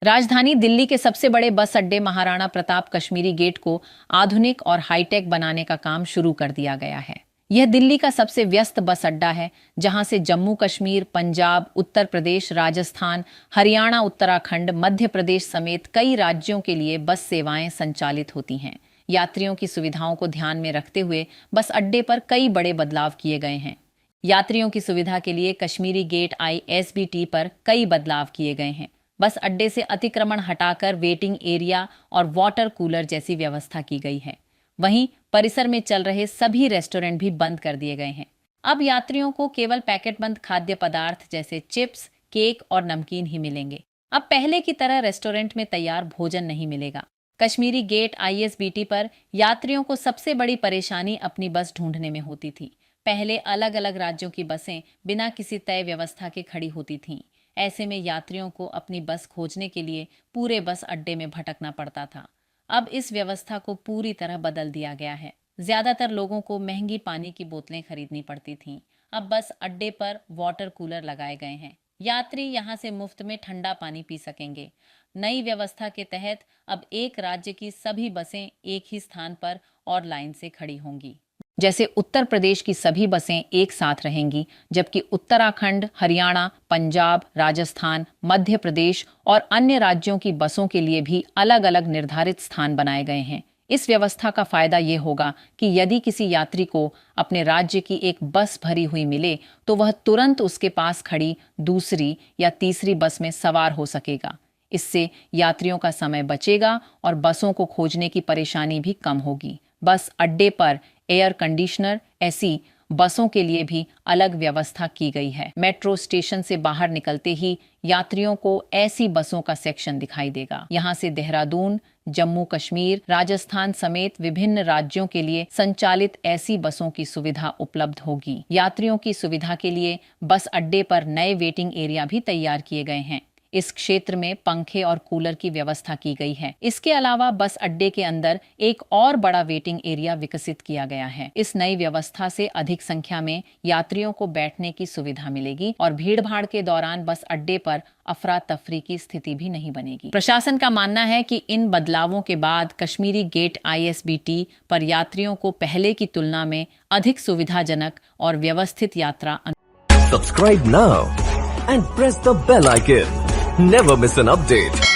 राजधानी दिल्ली के सबसे बड़े बस अड्डे महाराणा प्रताप कश्मीरी गेट को आधुनिक और हाईटेक बनाने का काम शुरू कर दिया गया है। यह दिल्ली का सबसे व्यस्त बस अड्डा है, जहां से जम्मू कश्मीर, पंजाब, उत्तर प्रदेश, राजस्थान, हरियाणा, उत्तराखंड, मध्य प्रदेश समेत कई राज्यों के लिए बस सेवाएं संचालित होती हैं। यात्रियों की सुविधाओं को ध्यान में रखते हुए बस अड्डे पर कई बड़े बदलाव किए गए हैं। यात्रियों की सुविधा के लिए कश्मीरी गेट ISBT पर कई बदलाव किए गए हैं। बस अड्डे से अतिक्रमण हटाकर वेटिंग एरिया और वाटर कूलर जैसी व्यवस्था की गई है। वहीं परिसर में चल रहे सभी रेस्टोरेंट भी बंद कर दिए गए हैं। अब यात्रियों को केवल पैकेट बंद खाद्य पदार्थ जैसे चिप्स, केक और नमकीन ही मिलेंगे। अब पहले की तरह रेस्टोरेंट में तैयार भोजन नहीं मिलेगा। कश्मीरी गेट ISBT पर यात्रियों को सबसे बड़ी परेशानी अपनी बस ढूंढने में होती थी। पहले अलग अलग राज्यों की बसें बिना किसी तय व्यवस्था के खड़ी होती थीं। ऐसे में यात्रियों को अपनी बस खोजने के लिए पूरे बस अड्डे में भटकना पड़ता था। अब इस व्यवस्था को पूरी तरह बदल दिया गया है। ज्यादातर लोगों को महंगी पानी की बोतलें खरीदनी पड़ती थीं। अब बस अड्डे पर वाटर कूलर लगाए गए हैं। यात्री यहां से मुफ्त में ठंडा पानी पी सकेंगे। नई व्यवस्था के तहत अब एक राज्य की सभी बसें एक ही स्थान पर और लाइन से खड़ी होंगी। जैसे उत्तर प्रदेश की सभी बसें एक साथ रहेंगी, जबकि उत्तराखंड, हरियाणा, पंजाब, राजस्थान, मध्य प्रदेश और अन्य राज्यों की बसों के लिए भी अलग अलग निर्धारित स्थान बनाए गए हैं। इस व्यवस्था का फायदा ये होगा कि यदि किसी यात्री को अपने राज्य की एक बस भरी हुई मिले, तो वह तुरंत उसके पास खड़ी दूसरी या तीसरी बस में सवार हो सकेगा। इससे यात्रियों का समय बचेगा और बसों को खोजने की परेशानी भी कम होगी। बस अड्डे पर एयर कंडीशनर, ऐसी बसों के लिए भी अलग व्यवस्था की गई है। मेट्रो स्टेशन से बाहर निकलते ही यात्रियों को ऐसी बसों का सेक्शन दिखाई देगा। यहाँ से देहरादून, जम्मू कश्मीर, राजस्थान समेत विभिन्न राज्यों के लिए संचालित ऐसी बसों की सुविधा उपलब्ध होगी। यात्रियों की सुविधा के लिए बस अड्डे पर नए वेटिंग एरिया भी तैयार किए गए हैं। इस क्षेत्र में पंखे और कूलर की व्यवस्था की गई है। इसके अलावा बस अड्डे के अंदर एक और बड़ा वेटिंग एरिया विकसित किया गया है। इस नई व्यवस्था से अधिक संख्या में यात्रियों को बैठने की सुविधा मिलेगी और भीड़-भाड़ के दौरान बस अड्डे पर अफरा तफरी की स्थिति भी नहीं बनेगी। प्रशासन का मानना है कि इन बदलावों के बाद कश्मीरी गेट ISBT पर यात्रियों को पहले की तुलना में अधिक सुविधाजनक और व्यवस्थित यात्रा। Subscribe now and press the bell icon. Never miss an update.